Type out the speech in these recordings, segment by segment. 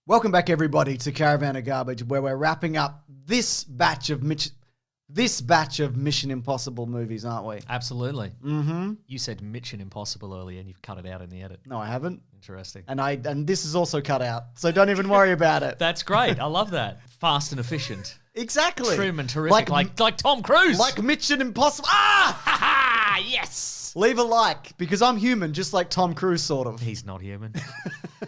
Welcome back, everybody, to Caravan of Garbage, where we're wrapping up this batch of Mission Impossible movies, aren't we? Absolutely. Mm-hmm. You said Mission Impossible earlier, and you've cut it out in the edit. No, I haven't. Interesting. And this is also cut out, so don't even worry about it. That's great. I love that. Fast and efficient. Exactly. Trim and terrific, like Tom Cruise. Like Mission Impossible. Ah! Ha ha! Yes. Leave a like, because I'm human, just like Tom Cruise, sort of. He's not human.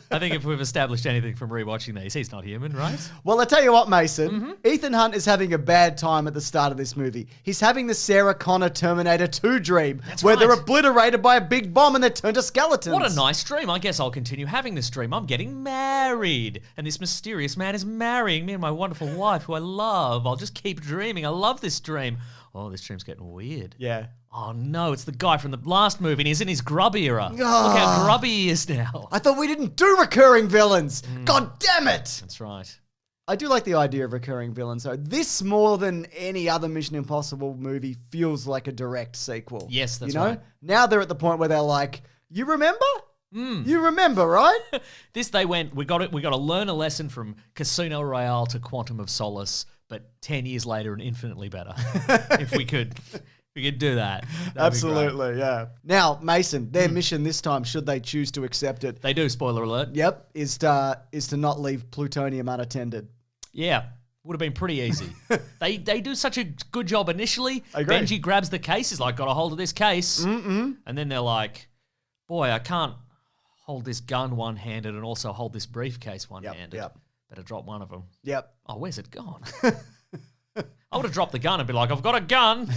I think if we've established anything from rewatching these, he's not human, right? Well, I tell you what, Mason. Ethan Hunt is having a bad time at the start of this movie. He's having the Sarah Connor Terminator 2 dream, where they're obliterated by a big bomb and they're turned to skeletons. What a nice dream. I guess I'll continue having this dream. I'm getting married, and this mysterious man is marrying me and my wonderful wife, who I love. I'll just keep dreaming. I love this dream. Oh, this dream's getting weird. Yeah. Oh, no, it's the guy from the last movie, and he's in his grub era. Look how grubby he is now. I thought we didn't do recurring villains. God damn it. That's right. I do like the idea of recurring villains, though. This, more than any other Mission Impossible movie, feels like a direct sequel. Yes, that's right. Now they're at the point where they're like, you remember? You remember, right? They went, we got to learn a lesson from Casino Royale to Quantum of Solace, but 10 years later and infinitely better. If we could do that. Absolutely, yeah. Now, Mason, their mission this time, should they choose to accept it, They do, spoiler alert. yep, is to not leave plutonium unattended. Yeah, would have been pretty easy. They do such a good job initially. I agree. Benji grabs the case, he's like, got a hold of this case. And then they're like, boy, I can't hold this gun one-handed and also hold this briefcase one-handed. Yep. Better drop one of them. Yep. Oh, where's it gone? I would have dropped the gun and be like, I've got a gun.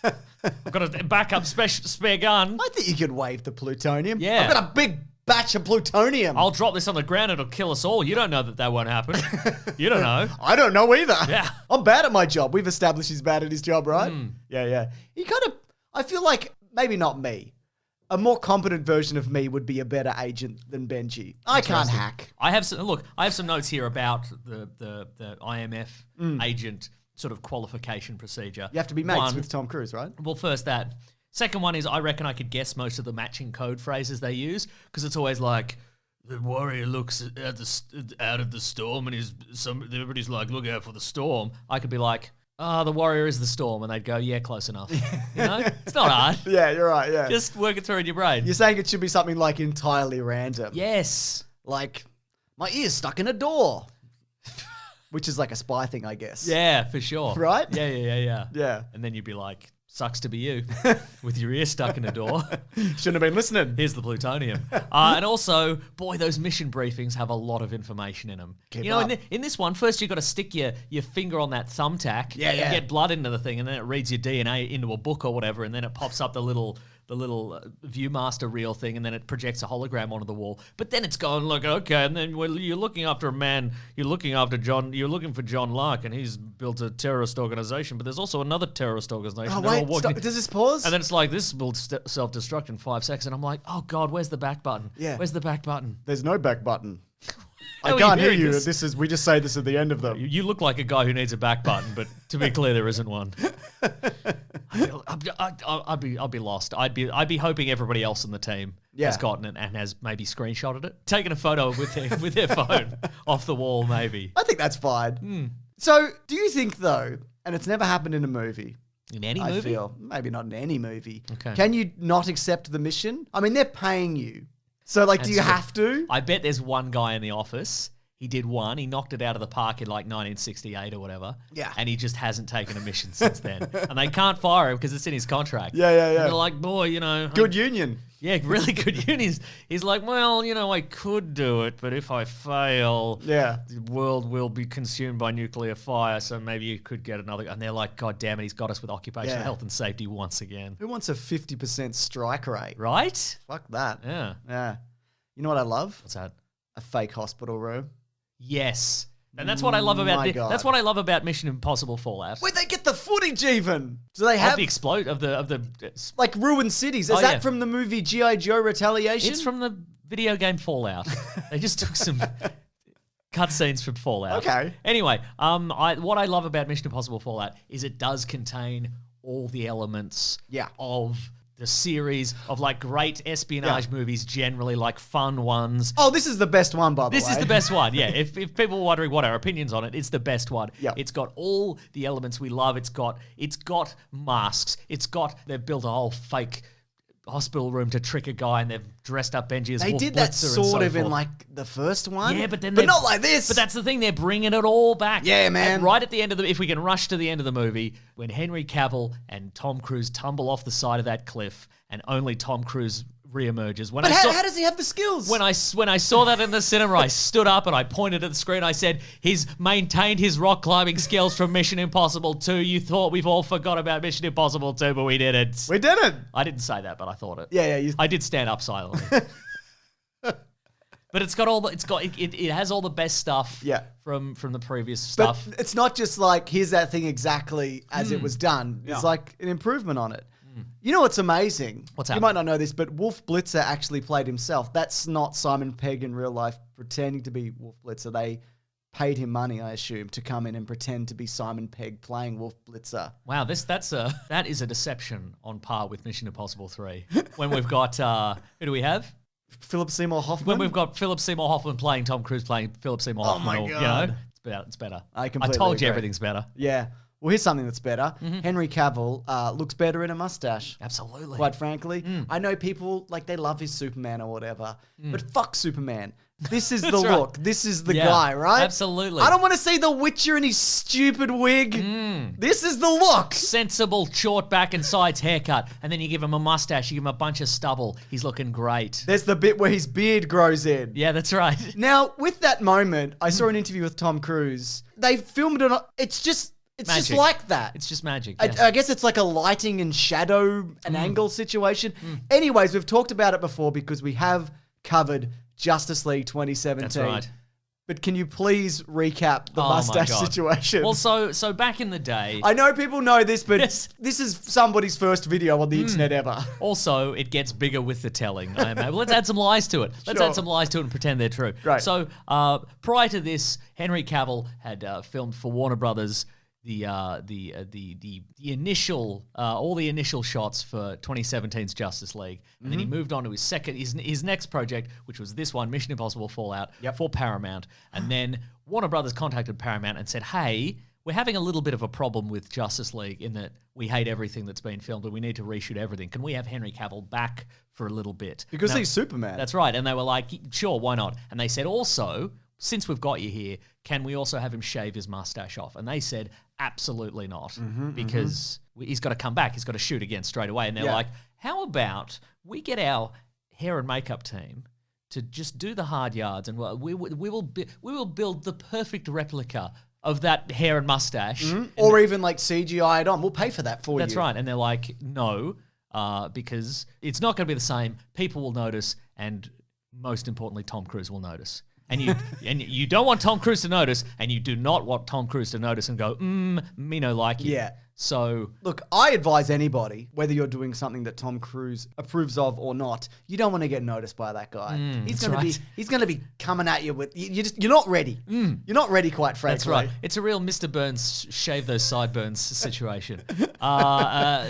I've got a backup spare gun. I think you could wave the plutonium. Yeah. I've got a big batch of plutonium. I'll drop this on the ground. It'll kill us all. You don't know that won't happen. You don't know. I don't know either. Yeah. I'm bad at my job. We've established he's bad at his job, right? Yeah. He kind of, I feel like, maybe not me. A more competent version of me would be a better agent than Benji. I can't hack. I have some notes here about the IMF agent sort of qualification procedure. You have to be mates with Tom Cruise, right? Well, first that. Second one is I reckon I could guess most of the matching code phrases they use, because it's always like, the warrior looks out of the storm and everybody's like, look out for the storm. I could be like, the warrior is the storm, and they'd go, yeah, close enough. You know? It's not hard. Yeah, you're right, yeah. Just work it through in your brain. You're saying it should be something like entirely random. Yes. Like, my ear's stuck in a door. Which is like a spy thing, I guess. Yeah, for sure. Right? Yeah. Yeah. And then you'd be like, sucks to be you, with your ear stuck in a door. Shouldn't have been listening. Here's the plutonium. And also, boy, those mission briefings have a lot of information in them. Keep you know, up. in this one, first you've got to stick your finger on that thumbtack Yeah. and get blood into the thing, and then it reads your DNA into a book or whatever, and then it pops up the little Viewmaster reel thing, and then it projects a hologram onto the wall. But then it's going, look, okay, and then you're looking after a man, you're looking for John Lark, and he's built a terrorist organization, but there's also another terrorist organization. Oh, They're all wait, working- stop. Does this pause? And then it's like, this will self-destruct in 5 seconds, and I'm like, oh God, where's the back button? Yeah. Where's the back button? There's no back button. How I are can't you hear hearing you. this? We just say this at the end of them. You look like a guy who needs a back button, but to be clear, there isn't one. I'd be lost. I'd be hoping everybody else on the team has gotten it and has maybe screenshotted it, taken a photo with their phone off the wall, maybe. I think that's fine. So, do you think though, and it's never happened in a movie, In any movie? I feel, maybe not in any movie, Okay. can you not accept the mission? I mean, they're paying you. So, like, do you have to? I bet there's one guy in the office. He did one. He knocked it out of the park in like 1968 or whatever. Yeah. And he just hasn't taken a mission since then. And they can't fire him because it's in his contract. Yeah. And they're like, boy, you know. Good union. Yeah, really good unis. He's like, well, you know, I could do it, but if I fail, Yeah. the world will be consumed by nuclear fire, so maybe you could get another. And they're like, God damn it, he's got us with occupational Yeah. health and safety once again. Who wants a 50% strike rate? Right? Fuck that. Yeah. Yeah. You know what I love? What's that? A fake hospital room. Yes. And that's what I love about My God. that's what I love about Mission Impossible Fallout. Where'd they get the footage even? Do they have Of the explode of the like ruined cities? Is Oh, that yeah. from the movie G.I. Joe Retaliation? It's from the video game Fallout. They just took some cutscenes from Fallout. Okay. Anyway, what I love about Mission Impossible Fallout is it does contain all the elements Yeah. of the series of like great espionage movies, generally like fun ones. Oh, this is the best one, by the way. This is the best one, yeah. If people are wondering what our opinions on it, it's the best one. Yep. It's got all the elements we love. It's got masks. They've built a whole fake hospital room to trick a guy, and they've dressed up Benji as They Wolf did that Blitzer and sort so of in forth. like the first one. Yeah, but not like this. But that's the thing; they're bringing it all back. Yeah, man. And right at the end of if we can rush to the end of the movie, when Henry Cavill and Tom Cruise tumble off the side of that cliff, and only Tom Cruise reemerges. But how does he have the skills? When I saw that in the cinema, I stood up and I pointed at the screen. I said, "He's maintained his rock climbing skills from Mission Impossible 2. You thought we've all forgot about Mission Impossible 2, but we didn't." We didn't. I didn't say that, but I thought it. Yeah. I did stand up silently. But it's got it has all the best stuff. Yeah. From the previous stuff. But it's not just like, here's that thing exactly as it was done. It's like an improvement on it. You know what's amazing? What's You that? might not know this, but Wolf Blitzer actually played himself. That's not Simon Pegg in real life pretending to be Wolf Blitzer. They paid him money, I assume, to come in and pretend to be Simon Pegg playing Wolf Blitzer. Wow, that is a deception on par with Mission Impossible 3. When we've got who do we have? Philip Seymour Hoffman? When we've got Philip Seymour Hoffman playing Tom Cruise playing Philip Seymour Hoffman. my or, God. it's better. I completely told you agree. everything's better. Yeah. Well, here's something that's better. Henry Cavill looks better in a mustache. Absolutely. Quite frankly. I know people, like, they love his Superman or whatever, but fuck Superman. This is the right. look. This is the Yeah, guy, right? absolutely. I don't want to see the Witcher in his stupid wig. This is the look. Sensible, short back and sides haircut, and then you give him a mustache, you give him a bunch of stubble. He's looking great. There's the bit where his beard grows in. Yeah, that's right. Now, with that moment, I saw an interview with Tom Cruise. They filmed it on... It's just Magic. like that. It's just magic. Yeah. I guess it's like a lighting and shadow and angle situation. Anyways, we've talked about it before because we have covered Justice League 2017. That's right. But can you please recap the Oh my mustache God. situation? Well, so back in the day, I know people know this, but Yes. this is somebody's first video on the internet ever. also it gets bigger with the telling. Let's add some lies to it. Let's Sure. add some lies to it and pretend they're true. Great. So prior to this, Henry Cavill had filmed for Warner Brothers the initial all the initial shots for 2017's Justice League, and then he moved on to his next project, which was this one, Mission Impossible Fallout, for Paramount. And then Warner Brothers contacted Paramount and said, "Hey, we're having a little bit of a problem with Justice League in that we hate everything that's been filmed and we need to reshoot everything. Can we have Henry Cavill back for a little bit?" Because Now- he's Superman. That's right. And they were like, "Sure, why not?" And they said, "Also, since we've got you here, can we also have him shave his mustache off?" And they said, "Absolutely not, because he's got to come back. He's got to shoot again straight away." And they're like, "How about we get our hair and makeup team to just do the hard yards, and we will build the perfect replica of that hair and mustache, Or even like CGI it on. We'll pay for that for you. That's right." And they're like, "No, because it's not going to be the same. People will notice, and most importantly, Tom Cruise will notice." And you don't want Tom Cruise to notice, and you do not want Tom Cruise to notice and go, me no like you. Yeah. So Look, I advise anybody, whether you're doing something that Tom Cruise approves of or not, you don't want to get noticed by that guy. He's going to be coming at you with you're not ready. You're not ready, quite frankly. that's right. It's a real Mr. Burns shave those sideburns situation.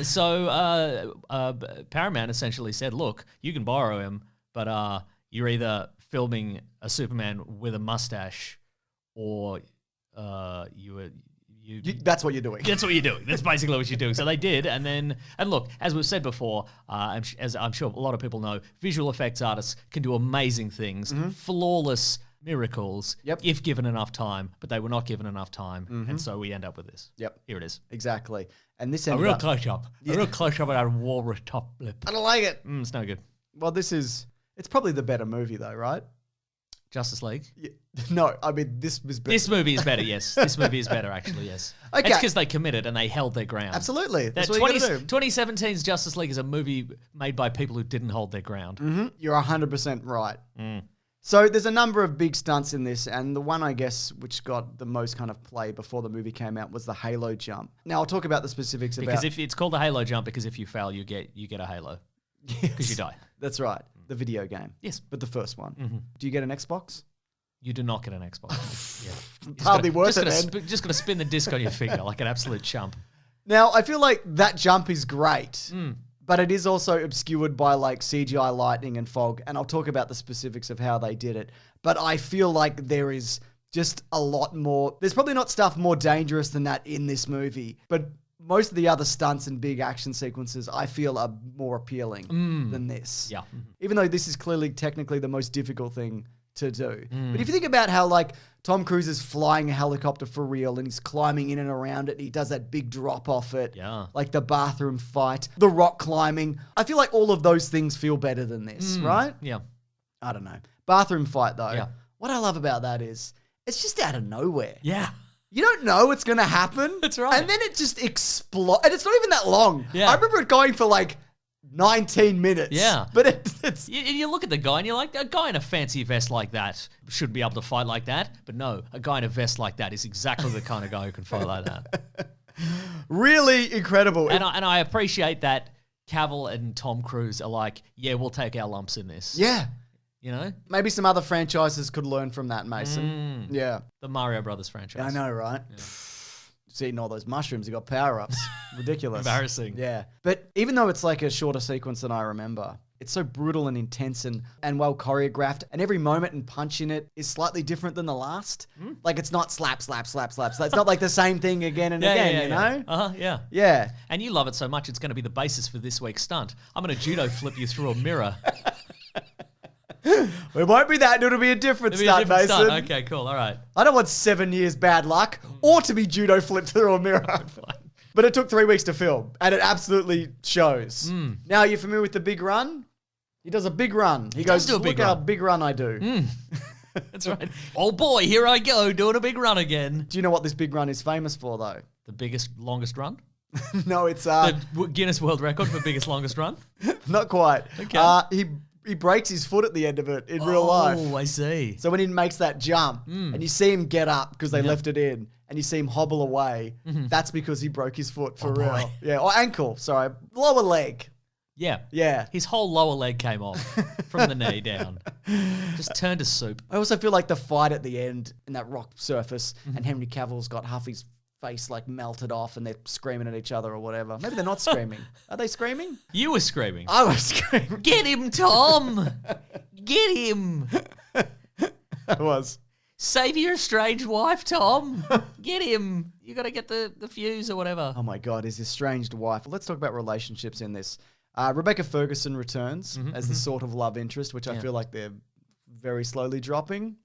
So Paramount essentially said, "Look, you can borrow him, but you're either filming a Superman with a mustache, or That's what you're doing. That's what you're doing. That's basically what you're doing." So they did, and look, as we've said before, as I'm sure a lot of people know, visual effects artists can do amazing things, flawless miracles, if given enough time. But they were not given enough time, and so we end up with this. Yep. Here it is. Exactly. And this A ended real up... close up. A real close up of that walrus top lip. I don't like it. It's no good. Well, it's probably the better movie though, right? Justice League. Yeah. No, I mean, this was better. This movie is better, yes. This movie is better, actually, yes. Okay. It's because they committed and they held their ground. Absolutely. That's That what you gotta do. 2017's Justice League is a movie made by people who didn't hold their ground. You're 100% right. So there's a number of big stunts in this, and the one, I guess, which got the most kind of play before the movie came out was the Halo jump. Now, I'll talk about the specifics Because about... if it's called the Halo jump, because if you fail, you get a Halo. Because you die. That's right. The video game. Yes. But the first one. Do you get an Xbox? You do not get an Xbox. Yeah. Hardly worth it, then. Just got to spin the disc on your finger like an absolute chump. Now, I feel like that jump is great, But it is also obscured by like CGI lightning and fog. And I'll talk about the specifics of how they did it. But I feel like there is just a lot more. There's probably not stuff more dangerous than that in this movie. But most of the other stunts and big action sequences I feel are more appealing than this. Yeah. Even though this is clearly technically the most difficult thing to do. But if you think about how like Tom Cruise is flying a helicopter for real and he's climbing in and around it and he does that big drop off it. Yeah. Like the bathroom fight, the rock climbing. I feel like all of those things feel better than this, right? Yeah. I don't know. Bathroom fight though. Yeah. What I love about that is it's just out of nowhere. Yeah. You don't know what's going to happen. That's right. And then it just explodes. And it's not even that long. Yeah. I remember it going for like 19 minutes. Yeah. But it's... You look at the guy and you're like, a guy in a fancy vest like that should be able to fight like that. But no, a guy in a vest like that is exactly the kind of guy who can fight like that. really incredible. And I appreciate that Cavill and Tom Cruise are like, yeah, we'll take our lumps in this. Yeah. You know? Maybe some other franchises could learn from that, Mason. Yeah. The Mario Brothers franchise. I know, right? Yeah. Eating all those mushrooms, you got power-ups. Ridiculous. Embarrassing. Yeah. But even though it's like a shorter sequence than I remember, it's so brutal and intense and well choreographed, and every moment and punch in it is slightly different than the last. Like it's not slap, slap, slap, slap. So it's not like the same thing again and again, you know? Uh-huh, yeah. Yeah. And you love it so much, it's going to be the basis for this week's stunt. I'm going to judo flip you through a mirror. It won't be that. It'll be a different stunt, Mason. Stunt. Okay, cool. All right. I don't want 7 years bad luck or to be judo flipped through a mirror. But it took 3 weeks to film, and it absolutely shows. Now, you're familiar with the big run? He does a big run. He goes, do a big look how run. big run I do. That's right. Oh boy, here I go, doing a big run again. Do you know what this big run is famous for, though? The biggest, longest run? No, it's... The Guinness World Record for biggest, longest run? Not quite. Okay. He breaks his foot at the end of it in real life. Oh, I see. So when he makes that jump and you see him get up because they left it in and you see him hobble away, that's because he broke his foot for real. boy. Yeah, or ankle, sorry. Lower leg. Yeah. Yeah. His whole lower leg came off from the knee down. Just turned to soup. I also feel like the fight at the end in that rock surface and Henry Cavill's got half his face like melted off and they're screaming at each other or whatever. Maybe they're not screaming. Are they screaming? You were screaming. I was screaming. Get him, Tom! Get him! I was. Save your estranged wife, Tom. Get him. You got to get the fuse or whatever. Oh my God, his estranged wife. Let's talk about relationships in this. Rebecca Ferguson returns as the sort of love interest, which I feel like they're very slowly dropping.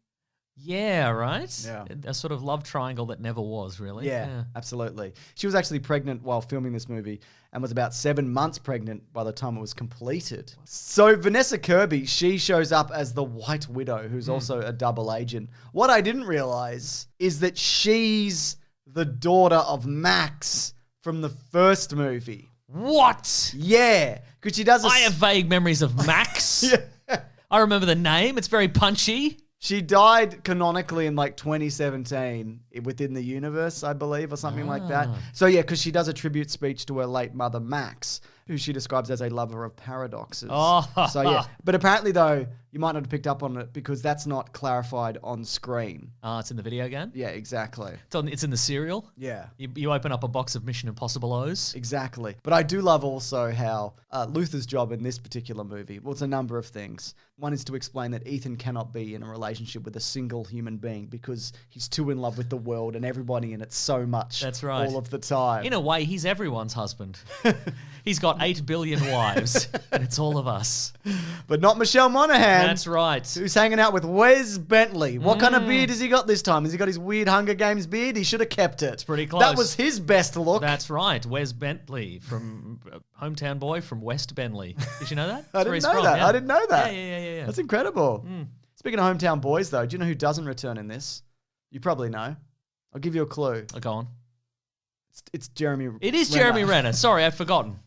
Yeah, right? Yeah. A sort of love triangle that never was, really. Yeah, absolutely. She was actually pregnant while filming this movie and was about 7 months pregnant by the time it was completed. So Vanessa Kirby, she shows up as the White Widow, who's also a double agent. What I didn't realize is that she's the daughter of Max from the first movie. What? Yeah, because she does I have vague memories of Max. Yeah. I remember the name. It's very punchy. She died canonically in like 2017 within the universe, I believe, or something like that. So yeah, because she does a tribute speech to her late mother, Max, who she describes as a lover of paradoxes. Oh. So yeah, but apparently though, you might not have picked up on it because that's not clarified on screen. It's in the video game? Yeah, exactly. It's in the cereal? Yeah. You open up a box of Mission Impossible O's? Exactly. But I do love also how Luther's job in this particular movie, well, it's a number of things. One is to explain that Ethan cannot be in a relationship with a single human being because he's too in love with the world and everybody in it so much. That's right. All of the time. In a way, he's everyone's husband. He's got 8 billion wives, and it's all of us. But not Michelle Monaghan. That's right. Who's hanging out with Wes Bentley. What kind of beard has he got this time? Has he got his weird Hunger Games beard? He should have kept it. It's pretty close. That was his best look. That's right. Wes Bentley from hometown boy from West Bentley. Did you know that? I didn't know that. Yeah. I didn't know that. Yeah. That's incredible. Speaking of hometown boys, though, do you know who doesn't return in this? You probably know. I'll give you a clue. Go on. It's Jeremy. It is Renner. Jeremy Renner. Sorry, I'd forgotten.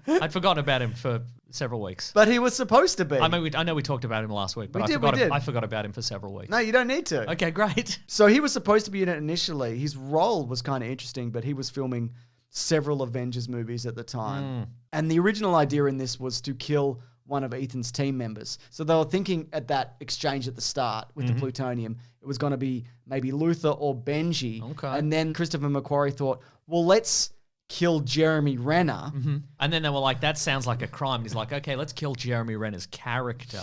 I'd forgotten about him for several weeks. But he was supposed to be. I mean, I know we talked about him last week, but We did. I forgot about him for several weeks. No, you don't need to. Okay, great. So he was supposed to be in it initially. His role was kind of interesting, but he was filming several Avengers movies at the time. And the original idea in this was to kill one of Ethan's team members. So they were thinking at that exchange at the start with the plutonium, it was going to be maybe Luther or Benji. Okay. And then Christopher McQuarrie thought, well, let's kill Jeremy Renner. And then they were like, that sounds like a crime. And he's like, okay, let's kill Jeremy Renner's character.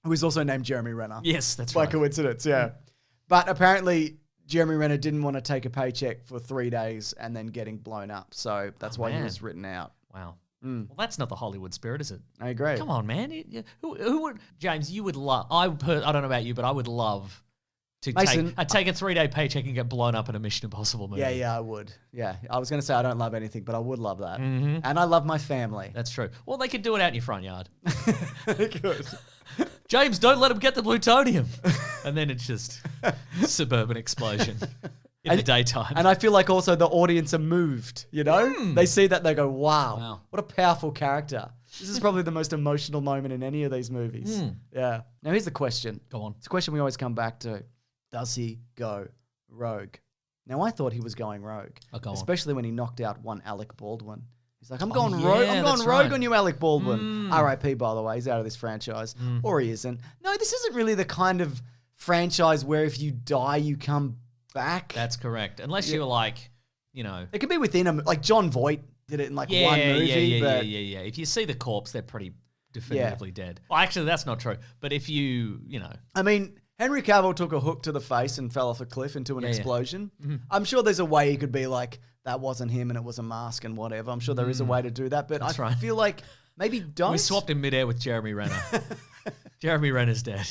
Who is also named Jeremy Renner. Yes, that's By right. coincidence, yeah. But apparently Jeremy Renner didn't want to take a paycheck for 3 days and then getting blown up. So that's why he was written out. Wow. Well, that's not the Hollywood spirit, is it? I agree. Come on, man. Who would... James, you would love... I don't know about you, but I would love to Mason, take a 3-day paycheck and get blown up in a Mission Impossible movie. Yeah, I would. Yeah. I was going to say I don't love anything, but I would love that. And I love my family. That's true. Well, they could do it out in your front yard. They could. James, don't let him get the plutonium. And then it's just suburban explosion in the daytime. And I feel like also the audience are moved, you know? They see that, they go, wow, what a powerful character. This is probably the most emotional moment in any of these movies. Yeah. Now here's the question. Go on. It's a question we always come back to. Does he go rogue? Now I thought he was going rogue. Oh, go on. Especially when he knocked out one Alec Baldwin. He's like, I'm going rogue. I'm that's going rogue right. on you, Alec Baldwin. R.I.P. by the way, he's out of this franchise. Or he isn't. No, this isn't really the kind of franchise where if you die, you come back. That's correct. Unless you're like, you know... It could be within a... Like John Voight did it in like one movie. Yeah. If you see the corpse, they're pretty definitively dead. Well, actually, that's not true. But if you know... I mean... Henry Cavill took a hook to the face and fell off a cliff into an explosion. I'm sure there's a way he could be like, that wasn't him and it was a mask and whatever. I'm sure there is a way to do that, but I feel like maybe don't. We swapped in midair with Jeremy Renner. Jeremy Renner's dead.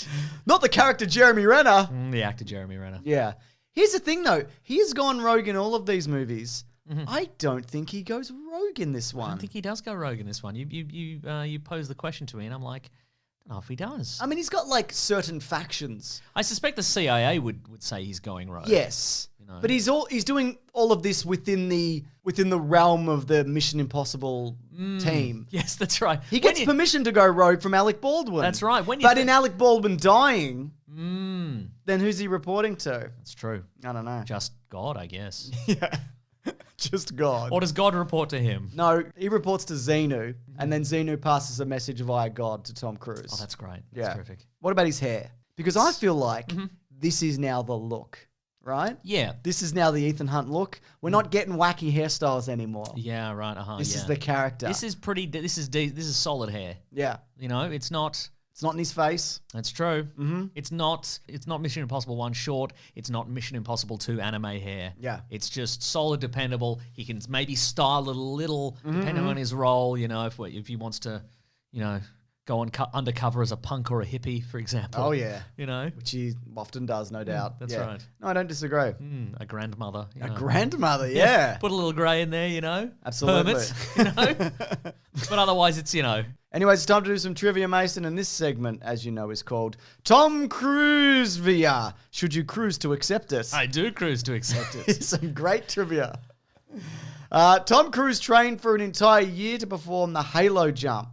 Not the character Jeremy Renner. The actor Jeremy Renner. Yeah. Here's the thing though. He has gone rogue in all of these movies. I don't think he goes rogue in this one. I don't think he does go rogue in this one. You pose the question to me and I'm like, I don't know if he does. I mean, he's got like certain factions. I suspect the CIA would say he's going rogue. Yes. You know? But he's doing all of this within the realm of the Mission Impossible team. Yes, that's right. He gets permission to go rogue from Alec Baldwin. That's right. But in Alec Baldwin dying, then who's he reporting to? That's true. I don't know. Just God, I guess. Yeah. Just God. Or does God report to him? No, he reports to Xenu, and then Xenu passes a message via God to Tom Cruise. Oh, that's great. That's terrific. What about his hair? Because I feel like this is now the look, right? Yeah. This is now the Ethan Hunt look. We're not getting wacky hairstyles anymore. Yeah, right. This is the character. This is pretty. This is solid hair. Yeah. You know, it's not. It's not in his face. That's true. It's not Mission Impossible 1 short. It's not Mission Impossible 2 anime hair. Yeah. It's just solid, dependable. He can maybe style it a little depending on his role. You know, if he wants to, you know, go on undercover as a punk or a hippie, for example. Oh yeah. You know, which he often does, no doubt. That's right. No, I don't disagree. A grandmother. A grandmother, yeah. Put a little grey in there, you know. Absolutely. Hermits, you know. But otherwise, it's, you know. Anyways, it's time to do some trivia, Mason, and this segment, as you know, is called Tom Cruise VR. Should you cruise to accept it? I do cruise to accept it. Here's some great trivia. Tom Cruise trained for an entire year to perform the Halo jump.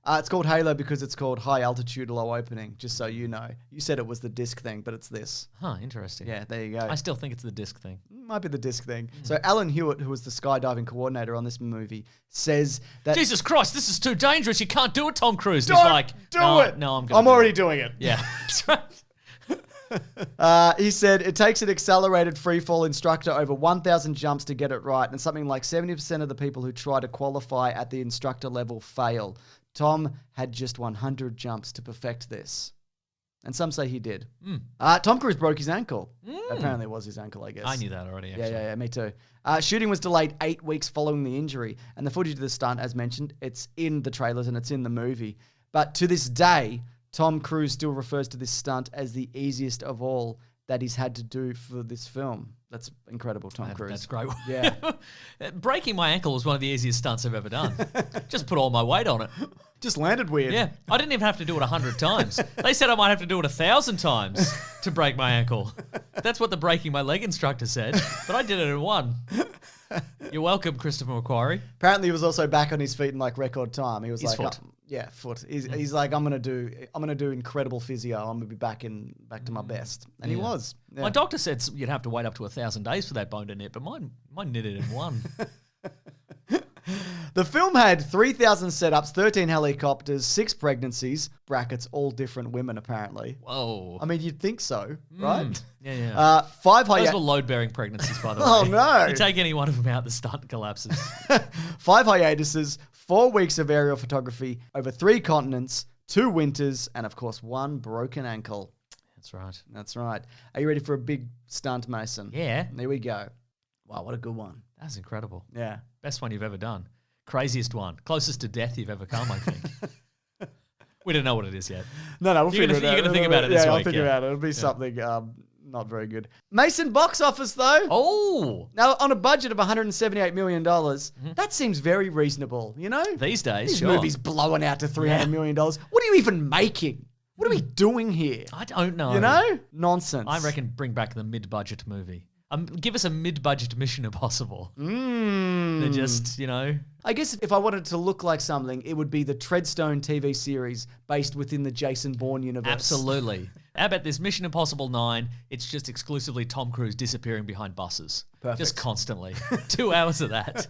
It's called Halo because it's called high altitude, low opening, just so you know. You said it was the disc thing, but it's this. Huh, interesting. Yeah, there you go. I still think it's the disc thing. Might be the disc thing. So Alan Hewitt, who was the skydiving coordinator on this movie, says that... Jesus Christ, this is too dangerous. You can't do it, Tom Cruise. Don't He's like, do it. No, I'm going I'm already doing it. Yeah. That's right. He said it takes an accelerated freefall instructor over 1,000 jumps to get it right, and something like 70% of the people who try to qualify at the instructor level fail. Tom had just 100 jumps to perfect this. And some say he did. Tom Cruise broke his ankle. Apparently it was his ankle, I guess. I knew that already, actually. Yeah, me too. Shooting was delayed 8 weeks following the injury, and the footage of the stunt, as mentioned, it's in the trailers and it's in the movie. But to this day, Tom Cruise still refers to this stunt as the easiest of all that he's had to do for this film. That's incredible, Tom Cruise. That's great. Yeah. Breaking my ankle was one of the easiest stunts I've ever done. Just put all my weight on it. Just landed weird. Yeah. I didn't even have to do it 100 times. They said I might have to do it 1,000 times to break my ankle. That's what the breaking my leg instructor said. But I did it in one. You're welcome, Christopher McQuarrie. Apparently he was also back on his feet in like record time. He was His like, foot. Foot. He's like, I'm gonna do incredible physio. I'm gonna be back to my best, and he was. Yeah. My doctor said you'd have to wait up to 1,000 days for that bone to knit, but mine knitted in one. The film had 3,000 setups, 13 helicopters, 6 pregnancies, brackets, all different women apparently. Whoa. I mean, you'd think so, right? Yeah. 5 Those were load-bearing pregnancies, by the way. Oh, no. You take any one of them out, the stunt collapses. 5 hiatuses, 4 weeks of aerial photography over 3 continents, 2 winters, and of course 1 broken ankle. That's right. That's right. Are you ready for a big stunt, Mason? Yeah. Here we go. Wow, what a good one. That's incredible. Yeah. Best one you've ever done. Craziest one. Closest to death you've ever come, I think. We don't know what it is yet. No, we'll figure it out. You're going to think about it this week. I'll think about it. It'll be something not very good. Mason, box office, though. Oh. Now, on a budget of $178 million, that seems very reasonable, you know? These days, These sure. movies blowing out to $300 million. What are you even making? What are we doing here? I don't know. You know? Nonsense. I reckon bring back the mid-budget movie. Give us a mid-budget Mission Impossible. They're just, you know. I guess if I wanted to look like something, it would be the Treadstone TV series based within the Jason Bourne universe. Absolutely. How about this Mission Impossible 9? It's just exclusively Tom Cruise disappearing behind buses. Perfect. Just constantly. 2 hours of that.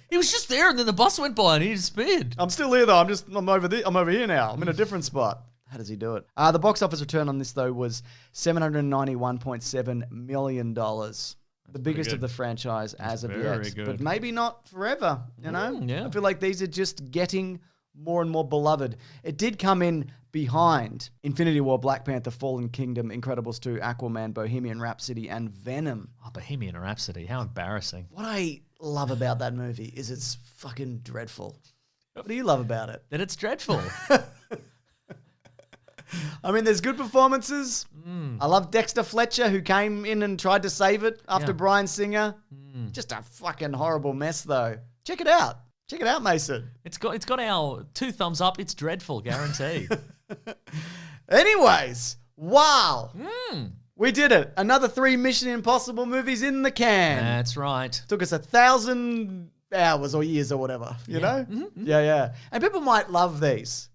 He was just there and then the bus went by and he disappeared. I'm still here though. I'm over here now. I'm in a different spot. How does he do it? The box office return on this, though, was $791.7 million. The biggest of the franchise as of yet. Good. But maybe not forever, you know? Yeah. I feel like these are just getting more and more beloved. It did come in behind Infinity War, Black Panther, Fallen Kingdom, Incredibles 2, Aquaman, Bohemian Rhapsody, and Venom. Oh, Bohemian Rhapsody. How embarrassing. What I love about that movie is it's fucking dreadful. What do you love about it? That it's dreadful. I mean, there's good performances. I love Dexter Fletcher, who came in and tried to save it after Bryan Singer. Just a fucking horrible mess, though. Check it out. Check it out, Mason. It's got our 2 thumbs up. It's dreadful, guaranteed. Anyways, wow. We did it. Another 3 Mission Impossible movies in the can. That's right. Took us 1,000 hours or years or whatever, you know? Yeah. And people might love these.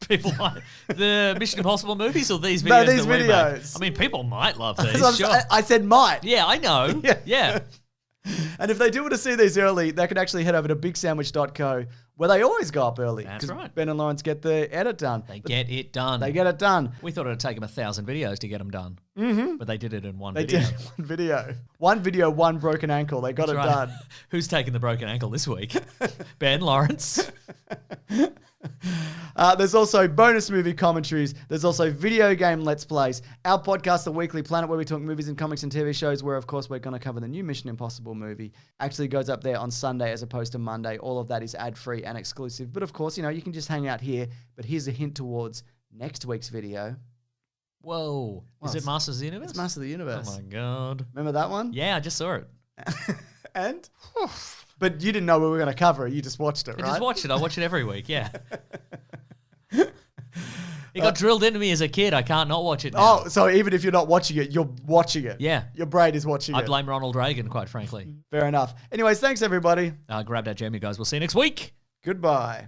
People like the Mission Impossible movies or these videos? No, these that we videos. make? I mean, people might love these. Sure. I said might. Yeah, I know. Yeah. And if they do want to see these early, they can actually head over to bigsandwich.co, where they always go up early. That's right. Ben and Lawrence get the edit done. They get it done. They get it done. We thought it'd take them 1,000 videos to get them done. But they did it in one They video. did one video. One video, one broken ankle. They got it done. Who's taking the broken ankle this week? Ben, Lawrence. There's also bonus movie commentaries. There's also video game Let's Plays. Our podcast, The Weekly Planet, where we talk movies and comics and TV shows, where, of course, we're going to cover the new Mission Impossible movie. Actually goes up there on Sunday as opposed to Monday. All of that is ad-free and exclusive. But, of course, you know, you can just hang out here. But here's a hint towards next week's video. Whoa. Is it Masters of the Universe? It's Masters of the Universe. Oh, my God. Remember that one? Yeah, I just saw it. And? But you didn't know we were going to cover it. You just watched it, right? I just watched it. I watch it every week, yeah. It got drilled into me as a kid. I can't not watch it now. Oh, so even if you're not watching it, you're watching it. Yeah. Your brain is watching it. I blame Ronald Reagan, quite frankly. Fair enough. Anyways, thanks, everybody. Grab that jam, you guys. We'll see you next week. Goodbye.